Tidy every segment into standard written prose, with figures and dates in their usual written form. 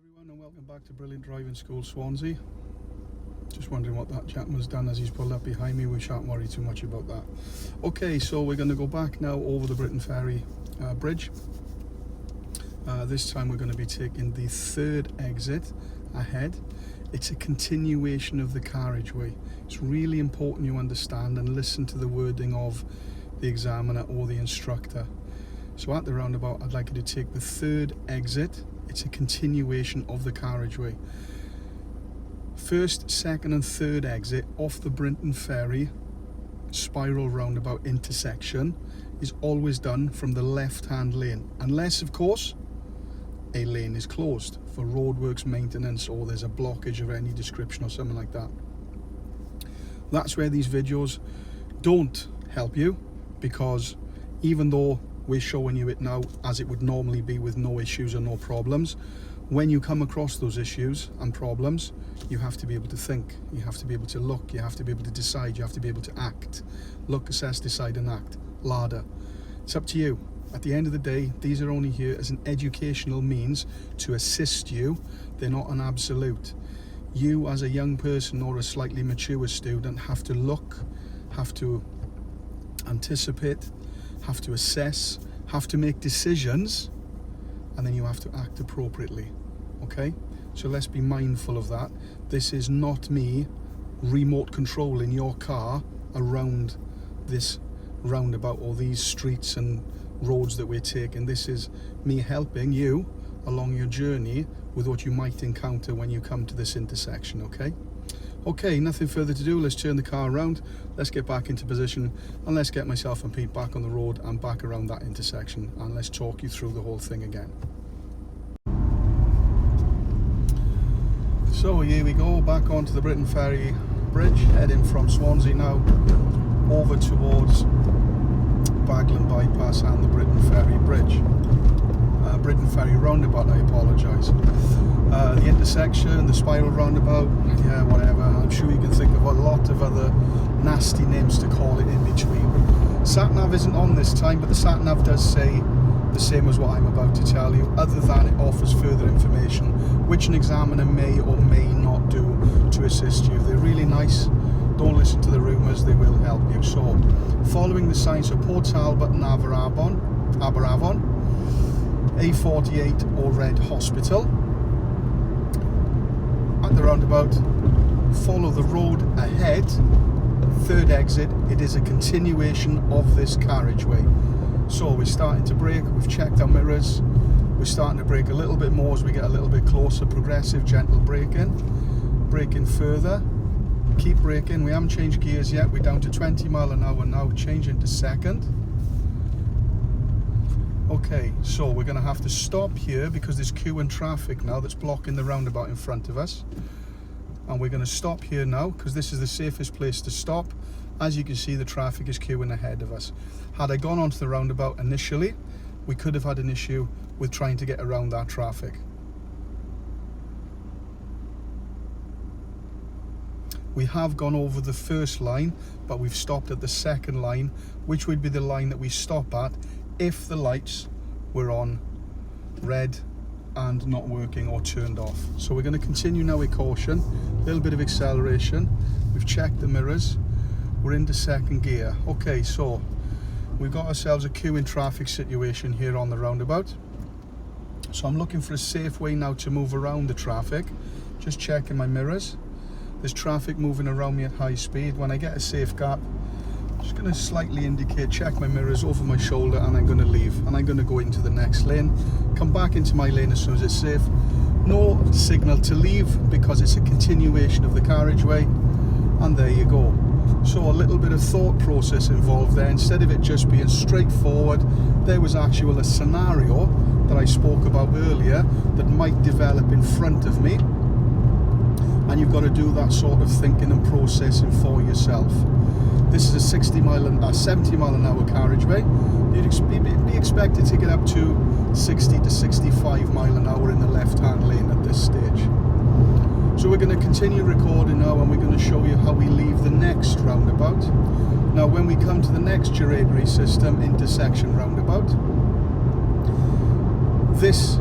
everyone, and welcome back to Brilliant Driving School Swansea. Just wondering what that gentleman's done as he's pulled up behind me. We shan't worry too much about that. Okay, so we're going to go back now over the Britain Ferry bridge. This time we're going to be taking the third exit ahead. It's a continuation of the carriageway. It's really important you understand and listen to the wording of the examiner or the instructor. So at the roundabout, I'd like you to take the third exit. It's a continuation of the carriageway. First, second and third exit off the Britain Ferry spiral roundabout intersection is always done from the left-hand lane, unless of course a lane is closed for roadworks, maintenance, or there's a blockage of any description or something like that. That's where these videos don't help you, because even though we're showing you it now as it would normally be with no issues or no problems, when you come across those issues and problems, you have to be able to think, you have to be able to look, you have to be able to decide, you have to be able to act. Look, assess, decide and act. Ladder. It's up to you. At the end of the day, these are only here as an educational means to assist you. They're not an absolute. You as a young person or a slightly mature student have to look, have to anticipate, have to assess, have to make decisions, and then you have to act appropriately. Okay, so let's be mindful of that. This is not me remote controlling your car around this roundabout or these streets and roads that we're taking. This is me helping you along your journey with what you might encounter when you come to this intersection. Okay, nothing further to do. Let's turn the car around, let's get back into position, and let's get myself and Pete back on the road and back around that intersection, and let's talk you through the whole thing again. So here we go, back onto the Britain Ferry bridge, heading from Swansea now over towards Baglan bypass and the Britain Ferry bridge. Britain Ferry roundabout, I apologise. The intersection, the spiral roundabout, yeah, whatever. I'm sure you can think of a lot of other nasty names to call it in between. Sat-nav isn't on this time, but the sat-nav does say the same as what I'm about to tell you, other than it offers further information, which an examiner may or may not do to assist you. They're really nice. Don't listen to the rumours, they will help you. So, following the signs of Port Talbot and Aberavon, A48 or Red Hospital. At the roundabout, follow the road ahead, third exit. It is a continuation of this carriageway. So we're starting to brake, we've checked our mirrors, we're starting to brake a little bit more as we get a little bit closer, progressive, gentle braking further, keep braking. We haven't changed gears yet, we're down to 20 mile an hour now, changing to second. Okay, so we're going to have to stop here because there's queue and traffic now that's blocking the roundabout in front of us. And we're going to stop here now because this is the safest place to stop. As you can see, the traffic is queuing ahead of us. Had I gone onto the roundabout initially, we could have had an issue with trying to get around that traffic. We have gone over the first line, but we've stopped at the second line, which would be the line that we stop at if the lights were on red and not working or turned off. So we're going to continue now with caution, a little bit of acceleration. We've checked the mirrors, we're into second gear. Okay, so we've got ourselves a queue in traffic situation here on the roundabout. So I'm looking for a safe way now to move around the traffic. Just checking my mirrors. There's traffic moving around me at high speed. When I get a safe gap, just going to slightly indicate, check my mirrors over my shoulder, and I'm going to leave, and I'm going to go into the next lane, come back into my lane as soon as it's safe. No signal to leave because it's a continuation of the carriageway, and there you go. So a little bit of thought process involved there. Instead of it just being straightforward, there was actually a scenario that I spoke about earlier that might develop in front of me, and you've got to do that sort of thinking and processing for yourself. This is a 70 mile an hour carriageway. You'd be expected to get up to 60 to 65 mile an hour in the left-hand lane at this stage. So we're going to continue recording now, and we're going to show you how we leave the next roundabout. Now when we come to the next gyratory system intersection roundabout, this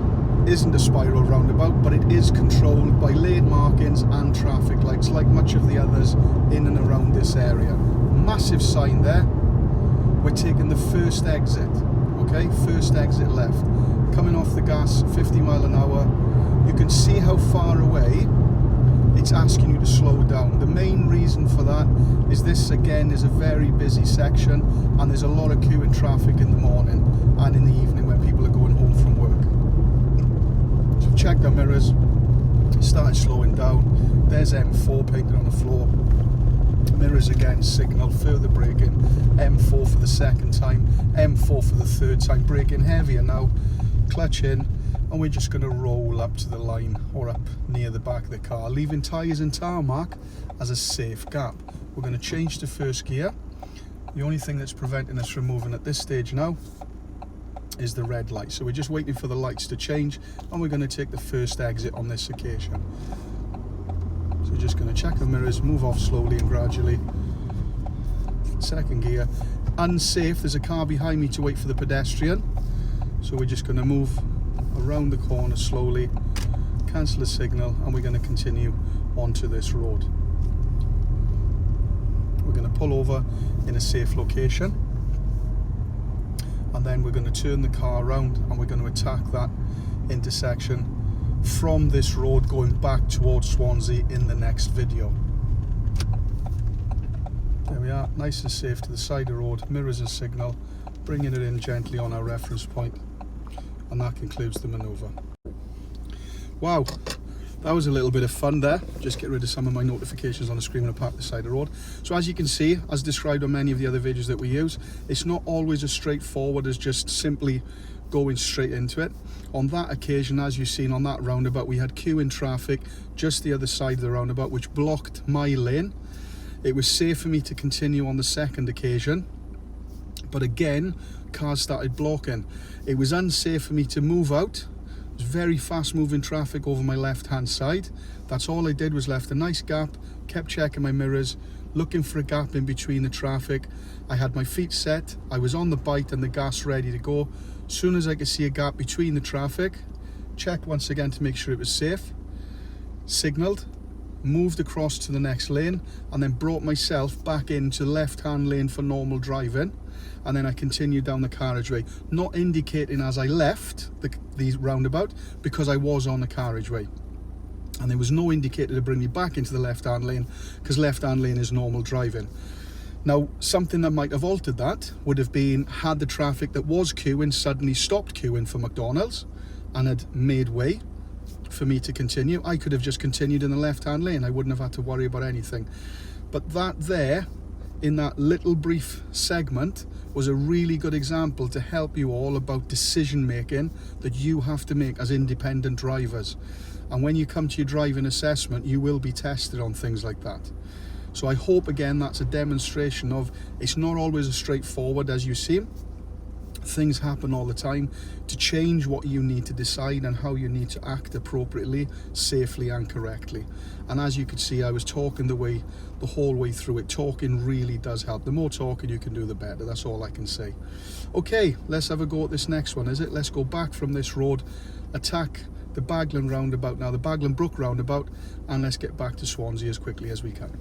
isn't a spiral roundabout, but it is controlled by lane markings and traffic lights, like much of the others in and around this area. Massive sign there. We're taking the first exit, okay? First exit left. Coming off the gas, 50 mile an hour. You can see how far away it's asking you to slow down. The main reason for that is this, again, is a very busy section, and there's a lot of queue in traffic in the morning and in the evening when people are going home from work. So checked our mirrors, started slowing down. There's M4 painted on the floor. Mirrors again, signal, further braking. M4 for the second time, M4 for the third time, braking heavier now, clutch in, and we're just going to roll up to the line or up near the back of the car, leaving tyres and tarmac as a safe gap. We're going to change to first gear. The only thing that's preventing us from moving at this stage now is the red light. So we're just waiting for the lights to change, and we're going to take the first exit on this occasion. So just going to check the mirrors, move off slowly and gradually. Second gear. Unsafe, there's a car behind me to wait for the pedestrian. So we're just going to move around the corner slowly, cancel the signal, and we're going to continue onto this road. We're going to pull over in a safe location, and then we're going to turn the car around and we're going to attack that intersection from this road going back towards Swansea in the next video. There we are, nice and safe to the side of the road, mirrors and signal, bringing it in gently on our reference point, and that concludes the manoeuvre. Wow, that was a little bit of fun there. Just get rid of some of my notifications on the screen when I park the side of the road. So as you can see, as described on many of the other videos that we use, it's not always as straightforward as just simply going straight into it. On that occasion, as you've seen on that roundabout, we had queue in traffic just the other side of the roundabout, which blocked my lane. It was safe for me to continue on the second occasion, but again, cars started blocking. It was unsafe for me to move out. It was very fast moving traffic over my left hand side. That's all I did, was left a nice gap, kept checking my mirrors, looking for a gap in between the traffic. I had my feet set, I was on the bite and the gas ready to go. As soon as I could see a gap between the traffic, checked once again to make sure it was safe, signalled, moved across to the next lane, and then brought myself back into the left-hand lane for normal driving, and then I continued down the carriageway, not indicating as I left the roundabout, because I was on the carriageway. And there was no indicator to bring me back into the left-hand lane, because left-hand lane is normal driving. Now, something that might have altered that would have been had the traffic that was queuing suddenly stopped queuing for McDonald's and had made way for me to continue. I could have just continued in the left-hand lane. I wouldn't have had to worry about anything. But that there, in that little brief segment, was a really good example to help you all about decision making that you have to make as independent drivers. And when you come to your driving assessment, you will be tested on things like that. So I hope, again, that's a demonstration of it's not always as straightforward as you seem. Things happen all the time to change what you need to decide and how you need to act appropriately, safely and correctly. And as you could see, I was talking the whole way through it. Talking really does help. The more talking you can do, the better. That's all I can say. Okay, let's have a go at this next one, is it? Let's go back from this road, attack the Baglan roundabout now, the Baglan Brooke roundabout, and let's get back to Swansea as quickly as we can.